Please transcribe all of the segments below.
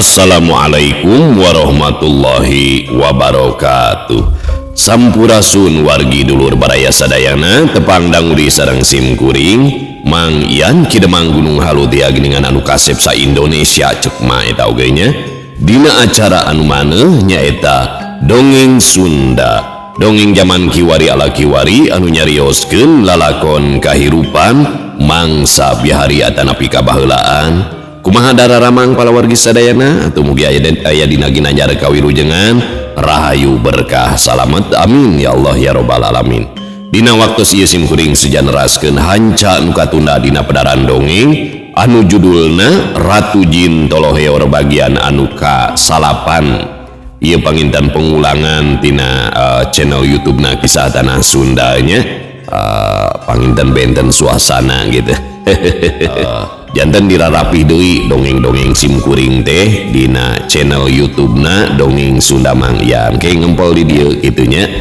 Assalamualaikum warahmatullahi wabarakatuh. Sampurasun wargi dulur baraya sadayana tepang danguri sareng simkuring Mang Ian Kidemang Gunung Halu dia geningan anu kasep sa Indonesia cek mah eta oge nya dina acara anu maneh nyaeta dongeng Sunda. Dongeng zaman kiwari ala kiwari anu nyarioskeun lalakon kahirupan mangsa bihari atanapi kabaheulaan. Kumaha dararamang palawargi sadayana atuh mugi aya dina ginanjar kawilujengan rahayu berkah salamet amin ya Allah ya robbal alamin. Dina waktu ieu simkuring sejanraskeun hanca anu katunda dina pedaran dongeng anu judulna Ratu Jin Toloheor bagian anu ka-salapan. Ieu panginten pengulangan tina channel YouTube-na Kisah Tanah Sunda nya. Panginten benten suasana gitu. Janten dirarapi deui dongeng-dongeng simkuring teh dina channel YouTube-na Dongeng Sunda Mang Ian ke ngempel di dieu kitu nya.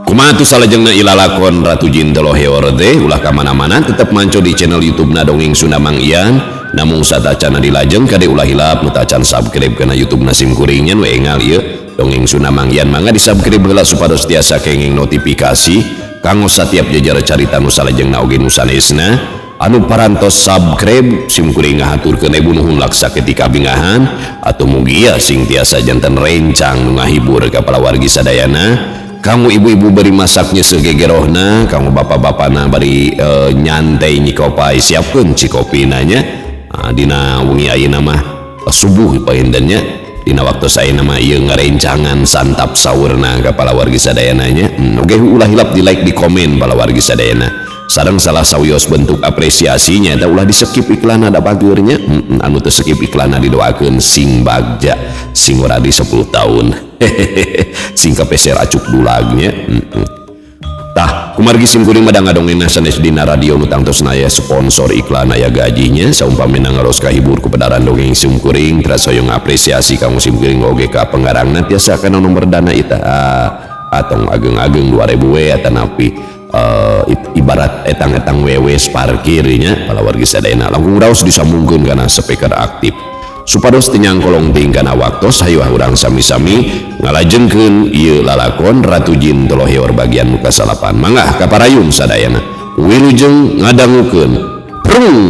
Kumaha atuh salajengna ilalakon Ratu Jin Toloheor teh ulah ka mana-mana tetep manco di channel YouTube-na Dongeng Sunda Mang Ian. Namun satacana dilajeng kade ulah hilap nu tacan subscribe kana YouTube-na simkuring nya we engal ieu Dongeng Sunda Mang Ian mangga di subscribe heula supados tiasa kenging notifikasi kanggo setiap jejer carita nu salajengna oge nu sanesna. Anu parantos subscribe simkuring ngahaturkeun ibu nuhun laksa ketika bingahan atau mugi ya sing tiasa janten rencang nu ngahibur ka palawargi sadayana. Kamu ibu-ibu beri masaknya segegerohna, kamu bapak-bapana bari nyantai nyikopai siapkeun cikopina nya. Dina wengi ayeuna mah subuh paintennya dina waktu saya nama ieu ngarencangan santap saurna ka palawargi sadayana nya. Oge ulah hilap di like di komen palawargi sadayana. Sareng salah sawios bentuk apresiasinya da ulah di skip iklan ada bagurnya anu teu skip iklan didoakeun sing bagja sing ora di 10 tahun sing kapeser acuk dulagnya tah kumargi simkuring madang ngadongengna sanes dina radio nu tangtosna aya sponsor iklan aya gajinya saumpamina ngaros kahibur ku pedaran dongeng simkuring terasa yang apresiasi kamu simkuring oge ka penggarangna tiasa kana nomor dana ita atong ageng-ageng 2000 we atanapi ibarat etang-etang wewes parkirnya palawargi sadayana langkung raos disambungkeun kana speaker aktif supados teu nyangkolong ting kana waktos hayu urang sami-sami ngalajengkeun ieu lalakon Ratu Jin Toloheor bagian nu kasalapan mangga kaparayun sadayana wilujeng ngadangukeun prung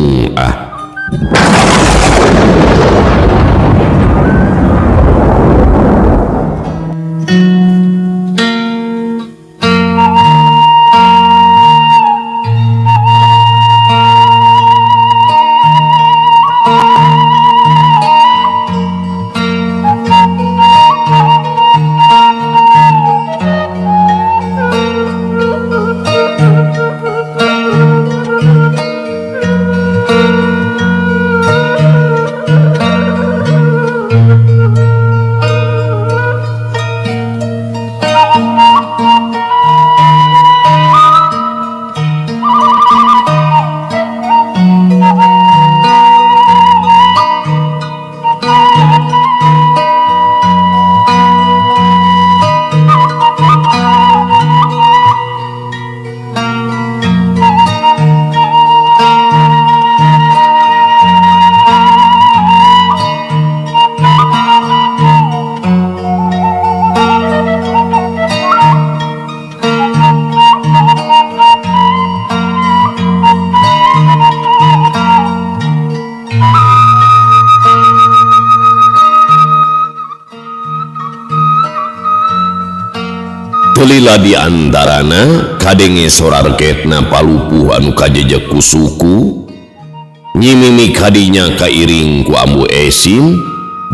Lila di antarana kadenge sorarketna palupuh anu kajejeg ku suku nyimimi kadinya kairing ku ambu esin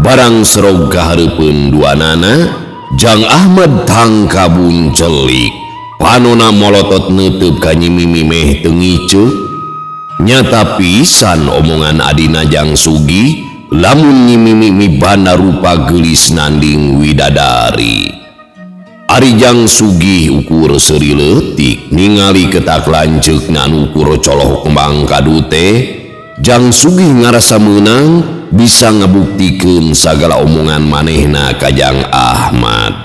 barang serog kahareupeun duanana Jang Ahmad tangka buncelik panona molotot neuteub ka nyimimi meh teu ngiceuk nyata pisan omongan adina Jang Sugi lamun nyimimi mibana rupa geulis nanding widadari. Ari Jang Sugih ukur seuri leutik ningali ketak lanceuk na anu ukur coloh kembang kadu teh Jang Sugih ngarasa meunang bisa ngabuktikeun sagala omongan manehna ka Jang Ahmad.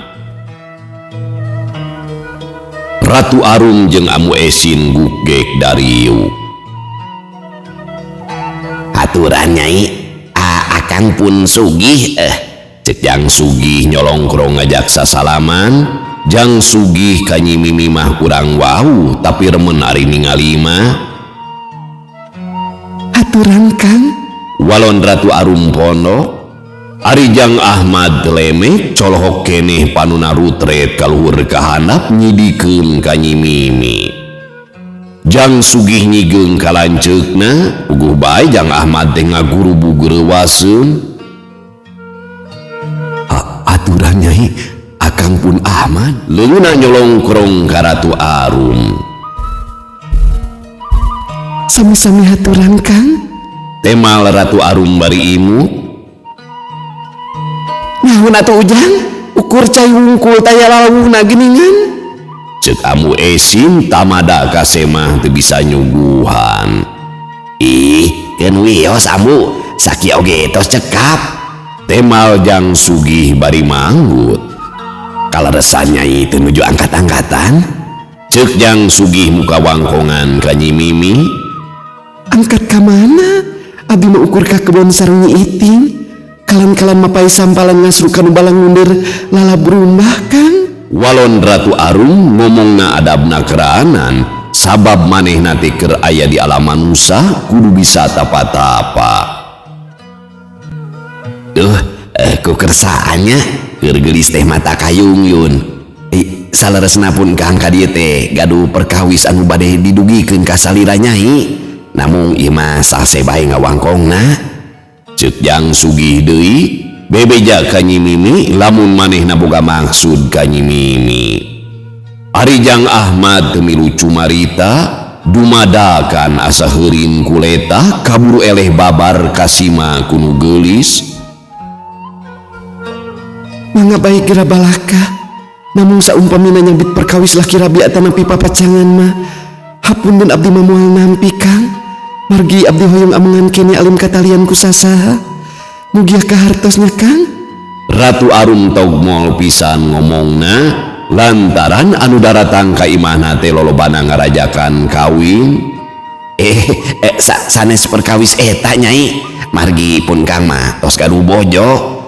Ratu Arum jeung Amu Esin gugek dari yuk. Aturan Nyai, akang pun sugih cek Jang Sugih nyolongkrong ngajak sasalaman. Jang Sugih ka Nyi Mimi mah kurang wau tapi remen ari ningali mah. Aturan Kang. Walon Ratu Arum pondok ari Jang Ahmad lemek colohok keneh panuna rutret kaluhur kahandap nyidikeun ka Nyi Mimi. Jang Sugih nyigeung ka lanceukna puguh bae Jang Ahmad teh ngaguru geurewaseun. Aturan Nyai akang pun Ahmad leungeuna nyolongkrong ka Ratu Arum. Sami-sami aturan Kang. Temal Ratu Arum bari imut. Naon atuh Ujang? Ukur cai wungkul taya lalawuhna geuningan. Cek amu Esin tamada kasemah teu bisa nyuguhan. Ih, keun wios ambu, saki oge tos cekap. Temal Jang Sugih bari manggut. Kaleresan Nyai teu nuju angkat-angkatan. Cek Jang Sugih muka wangkongan ka Nyi Mimi. Angkat ka mana? Abi mah ukur ka kebon sareng Nyi Iting. Kalan-kalan mapai sampalan ngasrukan balang mundur lalabrumah Kang. Walon Ratu Arum ngomongna adabna keraanan sabab manehna teh keur aya di alam manusia kudu bisa tapa-tapa. Ku kersaannya keur geulis teh mata kayung yun. Saleresna pun Kang ka dieu teh gaduh perkawis anu bade didugikeun ka salira Nyai. Namung ieu mah sase bae ngawangkongna. Ceuk Jang Sugih deui bebeja ka Nyi Mimi lamun manehna boga maksud ka Nyi Mimi. Ari Jang Ahmad teu milu cumarita dumadakan asa heurin kuleta kaburu eleh babar kasima kunu geulis. Mangga baik geura balaka. Namun saumpamina nyambit perkawis laki rabi atanapi papacangan mah hapunten abdi mah moal nampi Kang. Margi abdi hoyong amangan kene alim katalian ku sasaha. Mugia kahartosna Kang. Ratu Arum tog moal pisan ngomongna lantaran anu daratang ka imahna teh lolobana ngarajakan kawin. Sanes perkawis eta Nyai. Margi pun Kang mah tos gaduh bojo.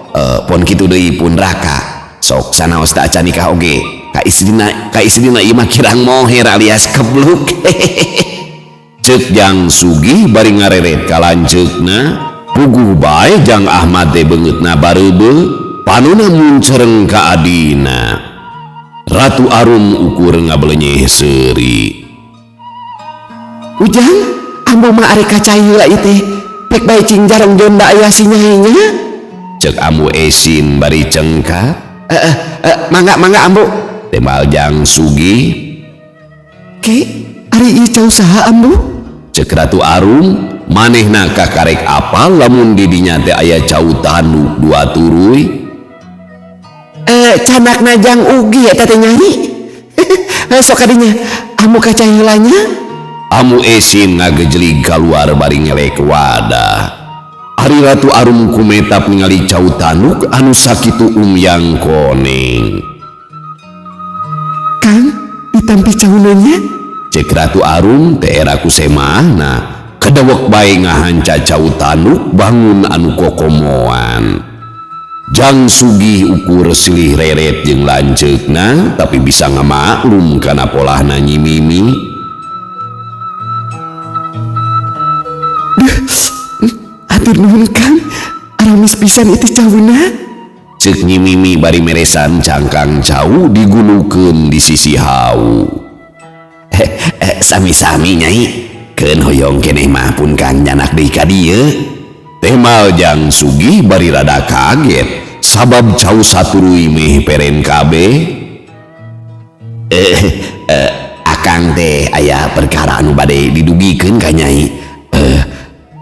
Pon kitu deui pun raka. Sok sanaos da acan nikah oge. Ka istrina ieu mah kirang moher alias kebluk. Ceuk Jang Sugih bari ngareret ka lanceukna. Puguh bae Jang Ahmad teh beungeutna bareubeuh panuna muncereng ka adina. Ratu Arum ukur ngabelenyeh seuri. Ujang, ambo mah arek kacai heula ieu teh. Pek bae cing jarang jonda aya si Nyai nya. Cek amu Esin bari cengkat. Mangga ambo. Temal Jang Sugih. Ke, ari ieu cau saha ambo? Cek Ratu Arum, manehna kakarek apal lamun di dinya teh aya cau tanduk dua turuy. Canakna Jang Ugi eta teh Nyai. Sok kadinya, amu kaca heula nya. Amu Esin ngagejlig kaluar bari ngelek wadah. Ari Ratu Arum kumetap ningali cau tanduk anu sakitu umyang koneng. Kang, ditampi cauna nya? Cek Ratu Arum teh era kusemahna kedewek bae ngahanca cau tanduk bangun anu kokomoan. Jang Sugih ukur silih reret jeung lanceukna tapi bisa ngamaklum kana polahna Nyi Mimi. Atur nuhun Kang, aramis pisan itu cauna. Ceuk Nyi Mimi bari meresan cangkang cau digulukeun di sisi hau. Sami-sami Nyai, keun hoyong keneh mah pun Kang nyanak deui ka dieu. Temal Jang Sugih bari rada kaget sabab cau saturuy meh peren kabeh. Akang teh aya perkara anu bade didugikeun ka Nyai.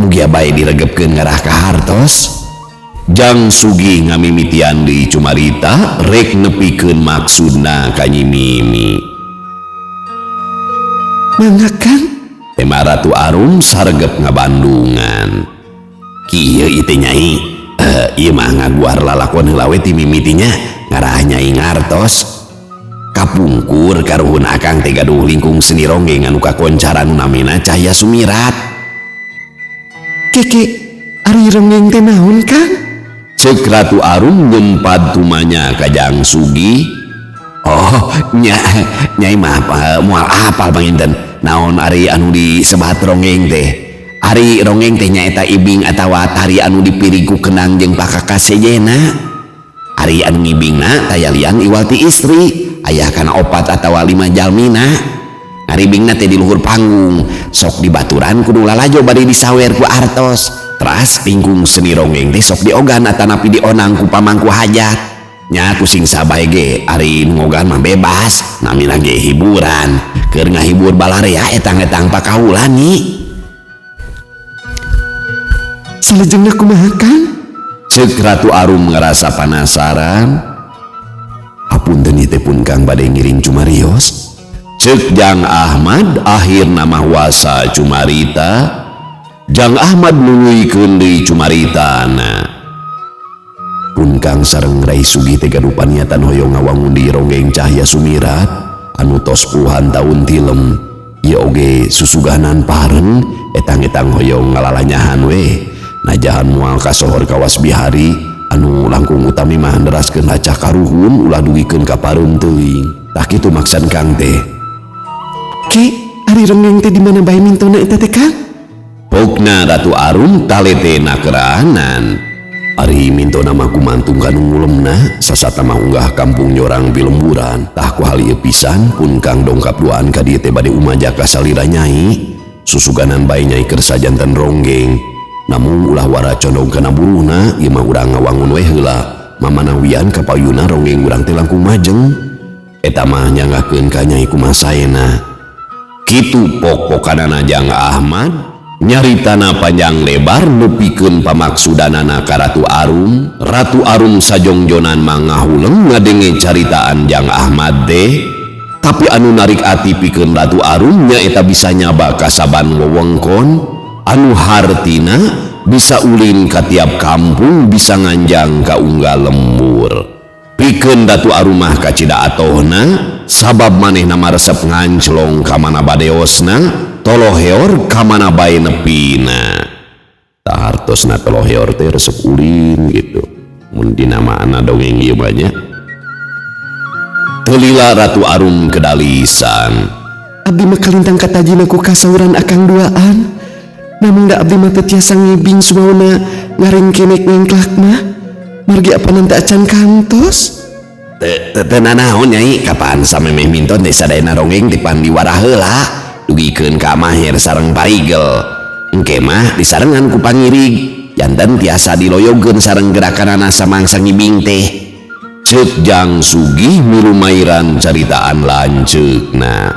Mugia bae diregepkeun ngarah ka hartos. Jang Sugih ngamimitian deui cumarita rek nepikeun maksudna ka Nyi Mimi. Mangga Kang. Tema Ratu Arum saregep ngabandungan. Kieu ieu teh Nyai. Ieu mah ngaguar lalakon heula we ti mimitinya ngarah Nyai ngartos. Kapungkur karuhun akang teh gaduh lingkung seni ronggeng anu kakoncara nu namina Cahya Sumirat. Keke, ari ronggeng teh naon Kang? Cek Ratu Arum nyempad tumanya Kajang Sugi. Oh nyai mah moal apal panginten naon ari anu disebat rongeng teh. Ari rongeng teh nyaeta ibing atawa tari anu dipirigu kenang jeung pakakasejena. Ari anu ngibingna tayalian iwal ti istri aya kana 4 atawa 5 jalmina. Ngaribingna teh di luhur panggung sok dibaturan kudu lalajo bade disawer ku artos. Teras pinggung seni rongeng teh sok diogan atanapi dionang ku pamangku hajat. Nya kusing sabae ge ari ngogan mah bebas namina ge hiburan keur ngahibur balarea etang-etang pakaulan nih. Salajengna kumaha Kang? Cek Ratu Arum ngerasa penasaran. Hapunten ieu teh pun Kang bade ngiring cumarios. Cek Jang Ahmad akhirna mah wasa cumarita. Jang Ahmad nunguikeun deui cumaritana. Pun Kang sareng Rai Sugi teh gadupan niatan hoyong ngawangun di ronggeng Cahya Sumirat anu tos puluhan taun tilem. Ieu oge susuganan paren etang-etang hoyong ngalalanyahan we. Najahan moal kasohor kawas bihari anu langkung utami mah nderaskeun acah karuhun ulah dugikeun ka pareum teuing. Tah kitu maksud Kang teh. Ki, ari ronggeng teh di mana bae mintona eta teh Kang? Pokna Ratu Arum taletena kerahanan. Ari mintona mah kumantung kanu ngulemna sasata mah unggah kampung nyorang Bilemburan. Tah ku hal ieu pisan pun Kang dongkap duaan ka dieu teh bade umaja ka salira nyai. Susuganan bae nyai keur sajanten ronggeng. Namun ulah wara condong kana buruhna ieu mah urang ngawangun we heula. Mamanawian ka payuna ronggeng urang teh langkung majeng. Eta mah nyangakeun ka nyai kumaha saena. Kitu pok-pokanana Jang Ahmad. Nyaritana panjang lebar nepikeun pamaksudanana ka Ratu Arum. Ratu Arum sajongjonan mangahuleng ngadenge caritaan Jang Ahmad teh. Tapi anu narik ati pikeun Ratu Arum nyaeta bisa nyaba ka saban wewengkon anu hartina bisa ulin ka tiap kampung bisa nganjang ka unggal lembur. Pikeun Ratu Arum mah kacida atohna sabab manehna maresep nganclong ka mana badeosna. Toloheor kamana bae nepina. Tah hartosna toloheor teh resep ulin gitu. Mun dina maana dongeng ieu mah nya. Teu lila Ratu Arum kedalisan. Abdi mah kalintang katajina ku kasauran akang duaan. Namun da abdi mah teu tiasa ngibing sumauna ngaring kenek ngengklak mah. Margi apanan teu acan kantos. Teu nanaon nyai kapan samemeh minton teh sadayana ronggeng dipan diwara heula. Dugikeun ka Maher sareng Parigel. Engke mah disarengan ku pangirig janten tiasa diloyogeun sareng gerakanana samangsa ngibing teh. Ceuk Jang Sugih milumairan caritaan lanceukna.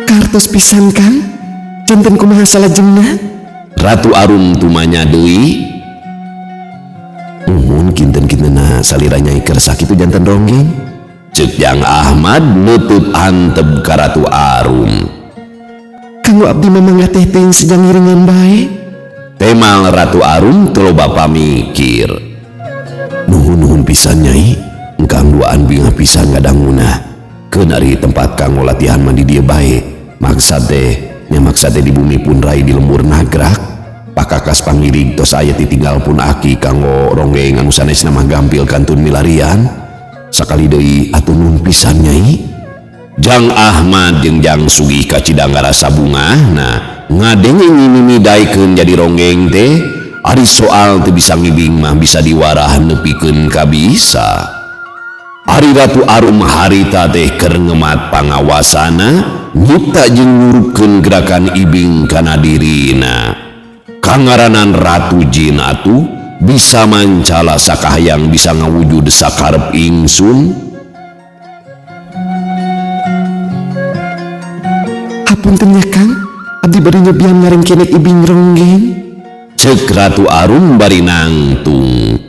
Kartos pisan Kang, janten kumaha salajengna? Ratu Arum tumanya deui. Mun kinten-kintenna salira nyai keur sakitu janten ronggeng. Cek Jang Ahmad nutup antep ka Ratu Arum. Kanggo abdi mamangga teh teuing sedang ngiringan bae. Temal Ratu Arum teu loba pamikir. Nuhun-nuhun pisan nyai, engkang duaan bingah pisan ngadanguna. Keun ari tempat kanggo latihan mandi dieu bae. Maksad teh di bumi pun rai di lembur nagrak. Pakakas pangirig tos aya titinggal pun aki kanggo ronggeng anu sanesna mah gampil kantun milarian. Sakali deui atuh nuhun pisan nyai. Jang Ahmad jeung Jang Sugih kacidang ngarasa bungahna ngadenge ngimimidaikeun jadi ronggeng teh ari soal teu bisa ngibing mah bisa diwarah nepikeun ka bisa. Ari Ratu Arum harita teh keur ngemat pangawasana nyipta jeung nyurupkeun gerakan ibing kana dirina. Kangaranan Ratu Jin atuh bisa mancala sakahayang bisa ngawujud sakarep ingsun. Hapunten nya Kang, abdi bari nyobian ngaring kenek ibing ronggeng. Cek Ratu Arum bari nangtung.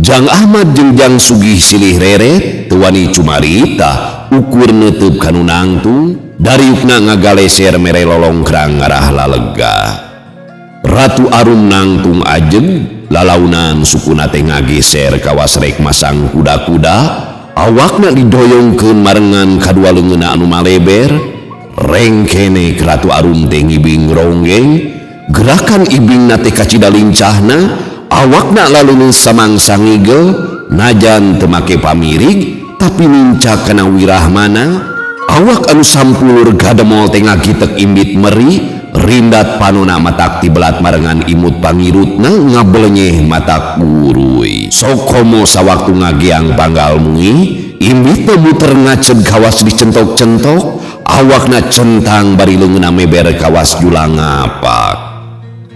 Jang Ahmad jeung Jang Sugih silih reret teu wani cumarita ukur neuteub kanu nangtung dariukna ngagaleser mere lolongkrang ngarah lalega. Ratu Arum nangtung ajeg lalaunan sukuna teh ngageser kawas rek masang kuda-kuda awakna didoyongkeun marengan kadua leungeunna anu maleber. Rengkene Ratu Arum teh ngibing ronggeng gerakan ibingna teh kacida lincahna Awakna lalu samangsa ngigel najan teu make pamirig tapi mincak kana wirahmana. Awak anu sampulur gademol teh ngagitek imbit meri rindat panona matak tibelat marengan imut pangirutna ngabelenyeh matak buruy. Sok komo sawaktu ngagiang panggal mungi imbit teh muter ngaced kawas dicentok-centok awakna centang bari leungeunna meber kawas julang ngapak.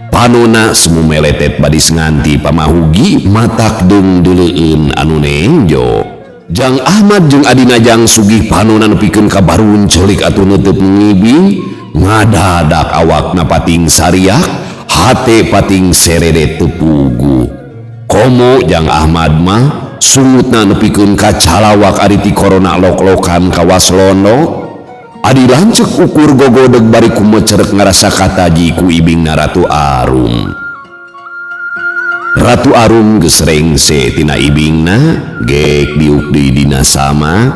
Panona semu meletet badis nganti pamahugi matak deung duleueun anu nenjo. Jang Ahmad jeung adina Jang Sugih panona nepikeun ka barun celik atuh neuteup ngibing ngadadak awakna pating sariak hate pating serede teu pugu. Komo Jang Ahmad mah sungutna nepikeun ka calawak ari ti korona lok-lokan kawas londo. Adi lancek ukur gogodeg bari kumecerek ngarasa kataji ku ibingna Ratu Arum. Ratu Arum geus rengse tina ibingna gek diuk deui dina sama.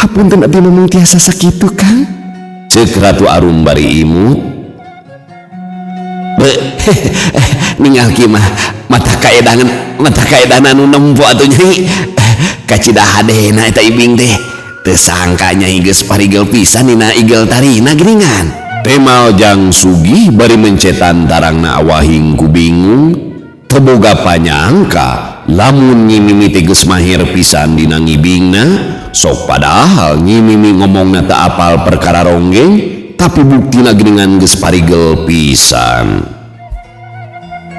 Hapunten abdi mung tiasa sakitu Kang. Ceuk Ratu Arum bari imut. Ningal kieu mah mata kaedangan anu nempo atuh Nyai. Kacida hadena eta ibing teh. Teu sangka Nyai geus parigel pisan dina igel tarina geuningan. Temal Jang Sugih bari mencetan tarangna awahing ku bingung teu boga panyangka lamun Nyi Mimi teh geus mahir pisan dina ngibingna. Sok padahal Nyi Mimi ngomongna teu apal perkara ronggeng tapi buktina geuningan geus parigel pisan.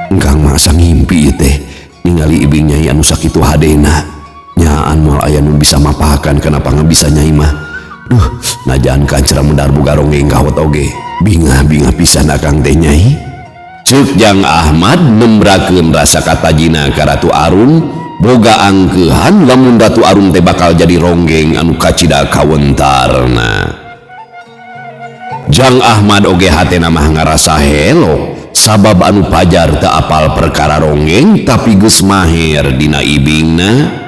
Engkang masa ngimpi teh ningali ibing Nyai anu sakitu hadena. Nyaan moal aya nu bisa mapakan kenapa nggak bisa Nyai mah. Duh, najan kancera mendar boga ronggeng gawat oge. Bingah pisan akang teh Nyai. Ceuk Jang Ahmad nembrakeun rasa katajina ka Ratu Arum boga angkeuhan lamun Ratu Arum teh bakal jadi ronggeng anu kacida kawentarna. Jang Ahmad oge hatena mah ngarasa helo sabab anu pajar teu apal perkara ronggeng tapi geus mahir dina ibingna.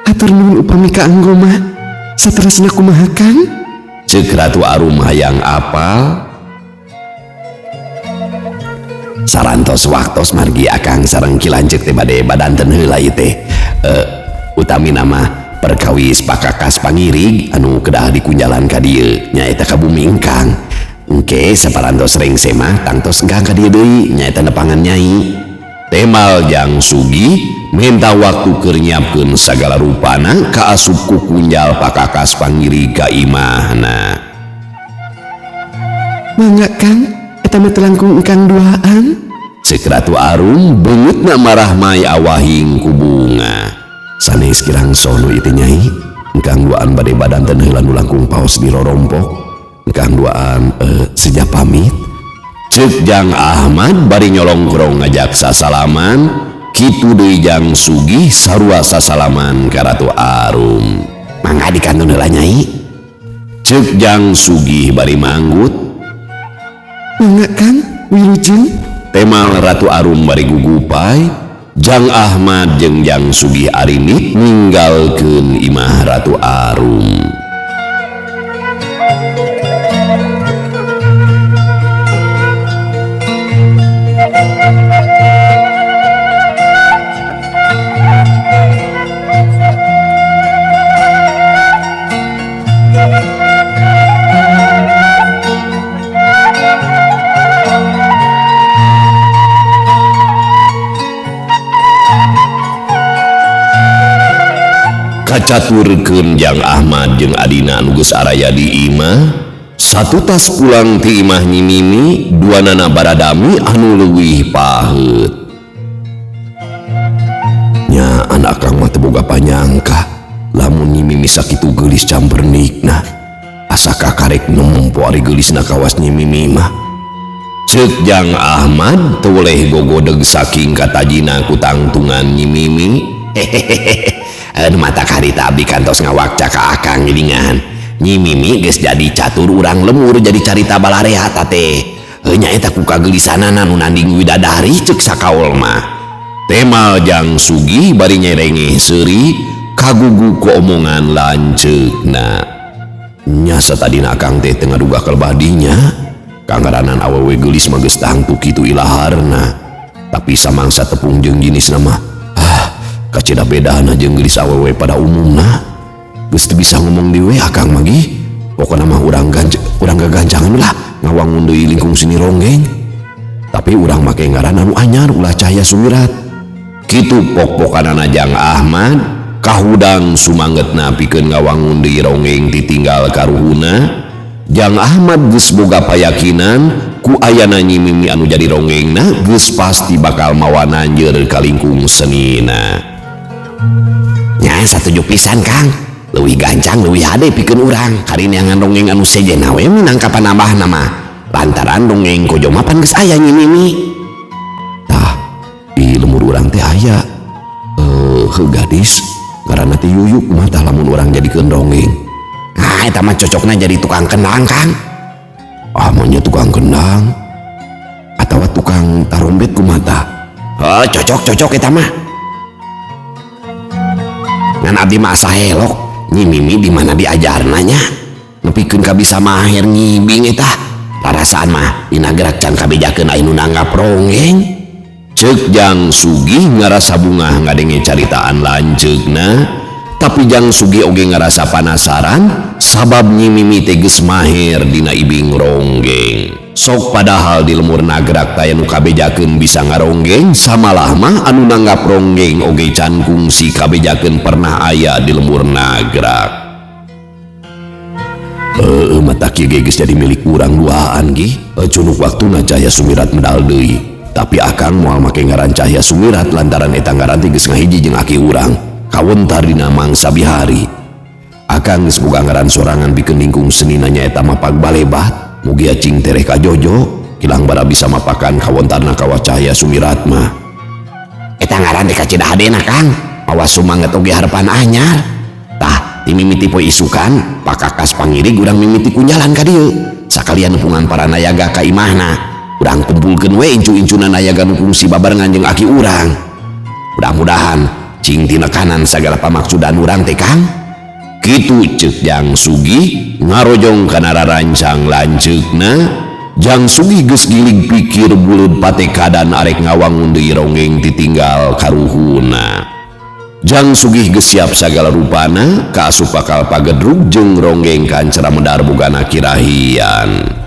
Atur nuhun upami ka anggo mah saterusna kumaha Kang? Ceuk Ratu Arum hayang apal. Sarantos waktos margi akang sareng Kilanceuk teh bade badanten heula ieu teh. Utamina mah perkawis pakakas pangirig anu kedah dikunjalan ka dieu nyaeta ka bumi engkang. Engke saparantos rengse mah tangtos engkang ka dieu deui nyaeta nepangan Nyai. Temal Jang Sugih minta waktu keur nyiapkeun sagala rupana ka asup ku kunjal pakakas pangirig ka imahna. Mangga Kang, eta mah teu langkung engkang duaan. Ceuk Ratu Arum beungeutna marah mai awahing ku bunga. Sanes kirang sono ieu teh Nyai. Engkang duaan bade badanten heula nu langkung paos di rorompok. Engkang duaan seja pamit. Ceuk Jang Ahmad bari nyolong krong ngajak sasalaman. Kitu deui Jang Sugih sarua sasalaman ka Ratu Arum. Mangga dikantun heula Nyai. Ceuk Jang Sugih bari manggut. Mangga Kang, wilujeng. Temal Ratu Arum bari gugupai. Jang Ahmad jeung Jang Sugih arimit ninggalkeun imah Ratu Arum. Kacaturkeun Jang Ahmad jeung adina anu geus araya di imah. Satu tas pulang ti imah Nyi Mimi, duanana baradami anu leuwih paheut. Nya anak kang mah teu boga panyangka lamun Nyi Mimi sakitu geulis campernikna. Asa kakarek nempo ari geulisna kawas Nyi Mimi mah. Ceuk Jang Ahmad teu boleh gogodeg saking katajina ku tangtungan Nyi Mimi. Mata karita abdi kantos ngawakca ka akang geuningan. Nyi Mimi geus jadi catur urang lemur jadi carita balarea teh. Nya eta ku kagelisanana nu nanding widadari ceuk sakaol mah. Temal Jang Sugih bari nyerengeh seuri kagugu ku omongan lanceukna. Nya satadina akang teh teu ngaduga kalebadinya Kangaranan awewe geulis mah geus tangtu kitu ilaharna. Tapi samangsa tepung jeung jenis nama kaceda bedana jeung geulis awewe pada umumna. Geus teu bisa ngomong di we akang magi. Pokona mah urang gagancangan lah ngawangun deui lingkung seni ronggeng. Tapi urang make ngaran anu anyar ulah Cahya Sumirat. Kitu pok-pokanana Jang Ahmad kahudang sumangetna pikeun ngawangun deui ronggeng ditinggal karuhuna. Jang Ahmad geus boga payakinan ku ayana Nyi Mimi anu jadi ronggengna geus pasti bakal mawa nanjeur ka lingkung senina. Nya satuju pisan Kang, leuwih gancang leuwih hade pikeun urang karinyangan dongeng anu sejenna we minang kapanambahna mah lantaran dongeng kojo mapan geus aya Nyi Mimi. Tah di lemur urang teh aya gadis ngaranna teh Yuyuk mah tah lamun urang jadikeun dongeng. Eta mah cocokna jadi tukang kendang Kang. Manya tukang kendang atawa tukang tarompet kumaha tah? Cocok eta mah. Ngan abdi mah asa helok Nyi Mimi di mana diajarna nya. Nepikeun ka bisa mahir ngibing eta. Parasaan mah dina gerak can kabejakeun aya nu nanggap ronggeng. Ceuk Jang Sugih ngarasa bungah ngadenge caritaan lanceukna. Tapi Jang Sugih oge ngarasa panasaran sabab Nyi Mimi teh geus mahir dina ibing ronggeng. Sok padahal di lemur nagrak taya nu kabejakeun bisa ngaronggeng samalah mah anu nanggap ronggeng oge can kungsi kabejakeun pernah aya di lemur nagrak. Mata kieu geus jadi milik urang duaan gi. Cunuk waktuna Cahya Sumirat medal deui. Tapi akang moal make ngaran Cahya Sumirat lantaran eta ngaran teh geus ngahiji jeung aki urang. Kawentar dina mangsa bihari. Akang geus boga ngaran sorangan pikeun lingkung senina nyaeta mapag balebat. Mugi acing tereh ka Jojo kilang bara bisa mapakan kawentarna kawa Cahya Sumirat mah. Eta ngaran teh kacida hadena Kang. Awas sumanget oge harepan anyar. Tah ti mimiti poe isukan pakakas pangirig urang mimiti kunjalan ka dieu. Sakalian nepungan para nayaga ka imahna. Urang kumpulkeun we incu-incunan nayaga nu kungsi babarengan jeung aki urang. Mudah-mudahan cing tina kanan sagala pamaksudan urang teh Kang. Kitu ceuk Jang Sugih ngarojong kana rarancang lanceukna. Jang Sugih geus gilig pikir buleud patekadan arek ngawangun deui ronggeng ditinggal karuhuna. Jang Sugih geus siap sagala rupana kaasup bakal pagedrug jeung ronggeng kancera medar bogana kirahian.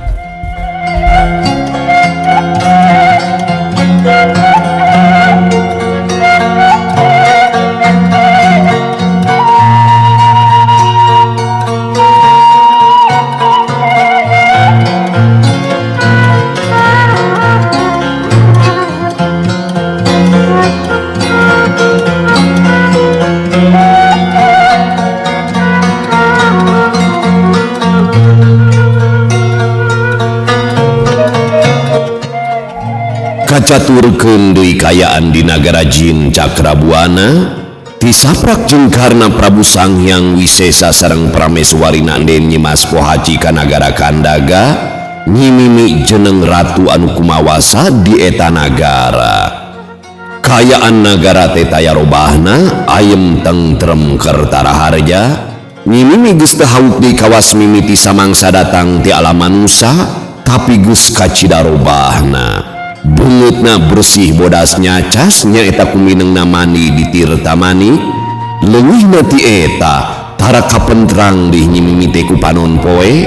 Kacaturkeun deui kayaan di nagara jin Cakrabuana tisaprak jeung karna Prabu Sanghyang Wisesa sareng Prameswarina Den nyimas pohaci ka nagara Kandaga. Nyi Mimi jeneng ratu anu kumawasa di eta nagara. Kayaan nagara teh taya robahna ayem tentrem keur taraharja. Nyi Mimi geus teu hauk deui kawas mimiti samangsa datang ti alam manusia tapi geus kacida robahna. Beungeutna bersih bodas nyacas nyaeta kuminengna mani di tirta mani. Leuwihna ti eta tara kapentrang di Nyi Mimi teh ku panon poe.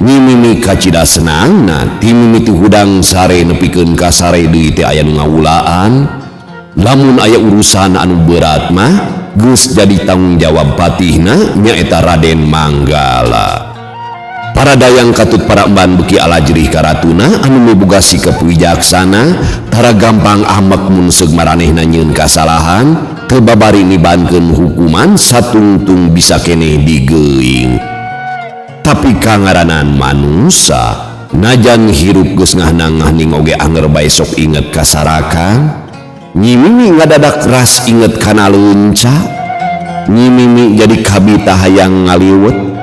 Nyi Mimi kacida senangna ti mimiti hudang sare nepikeun ka sare deui teh aya nu ngawulaan. Lamun aya urusan anu berat mah geus jadi tanggung jawab patihna nyaeta Raden Manggala. Para dayang katut para emban beki ala jerih karatuna anu miboga sikep wijaksana tara gampang ahmak mun seug maranehna nyieun kasalahan teu babari nibankeun hukuman satungtung bisa keneh digeuing. Tapi kangaranan manusia najan hirup geus ngahnang-ngahning oge anger bae sok inget kasarakan. Nyi Mimi ngadadak ras inget kana leunca. Nyi Mimi jadi kabita hayang ngaliwet.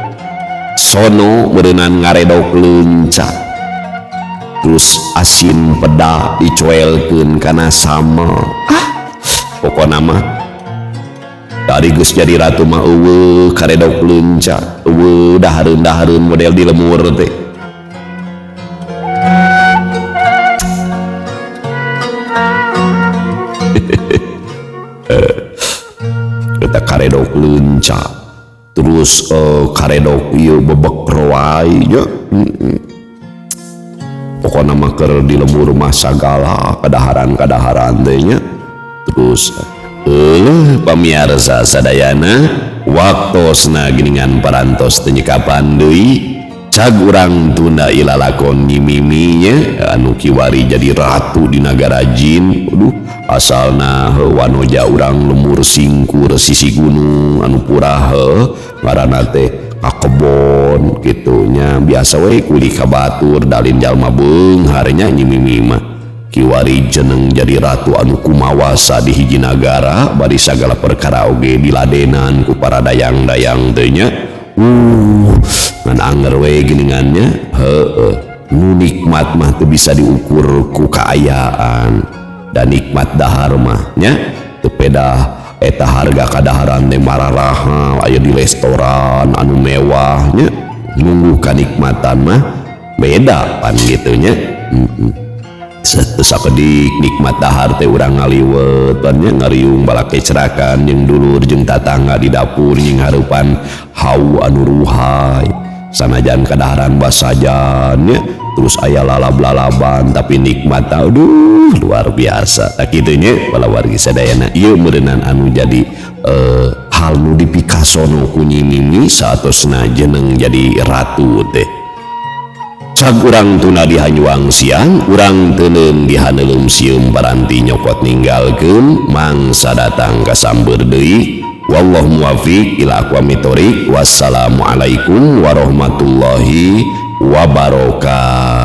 Sono berenang ngaredok leunca. Terus asin peda dicoelkeun kana sambel. Pokona mah dari geus jadi ratu mah eueuh karedok leunca, eueuh dahareun-dahareun model di lemur teh. Kita karedok lunca terus karedok ieu bebek roai nya. Pokokna mah keur di lembur mah sagala kadaharan teh nya. Terus pamirsa sadayana waktosna geuningan parantos teu nyekapan deui cag urang tunda ilalakon nyimiminya anu kiwari jadi ratu di negara jin. Asalna wanoja urang lemur singkur sisi gunung anu purah ngaranna teh kakebon gitunya biasa we kuli kabatur dalin jalma beungharnya nyimimi mah kiwari jeneng jadi ratu anu kumawasa di hiji nagara bari sagala perkara oge diladenan ku para dayang-dayang teh nya. Ngan anger we geuningannya nu nikmat mah teu bisa diukur ku kaayaan dan nikmat dahar mah nya teu pedah eta harga kadaharan teh mararaha aya di restoran anu mewah nya nunggu kanikmatan mah beda pan kitu nya. Sakedik nikmat dahar teh urang ngaliwet pan nya ngariung balake cerakan jeung dulur jeung tatangga di dapur jeung hareupan hau anu ruhai sanajan kadaharan basajan nya terus aya lalab-lalaban tapi nikmat aduh luar biasa tak kitu nya bala wargi sadayana. Ieu meureunan anu jadi hal nu dipikasono ku nyimimi saatosna jeneng jadi ratu teh. Cag urang tuna dihanyuang siang urang teuneung dihaneulum sieum paranti nyokot ninggalkeun mangsa datang kasamber deui. Wallahu muwaffiq ila aqwamit thoriq. Wassalamualaikum warahmatullahi wabarakatuh.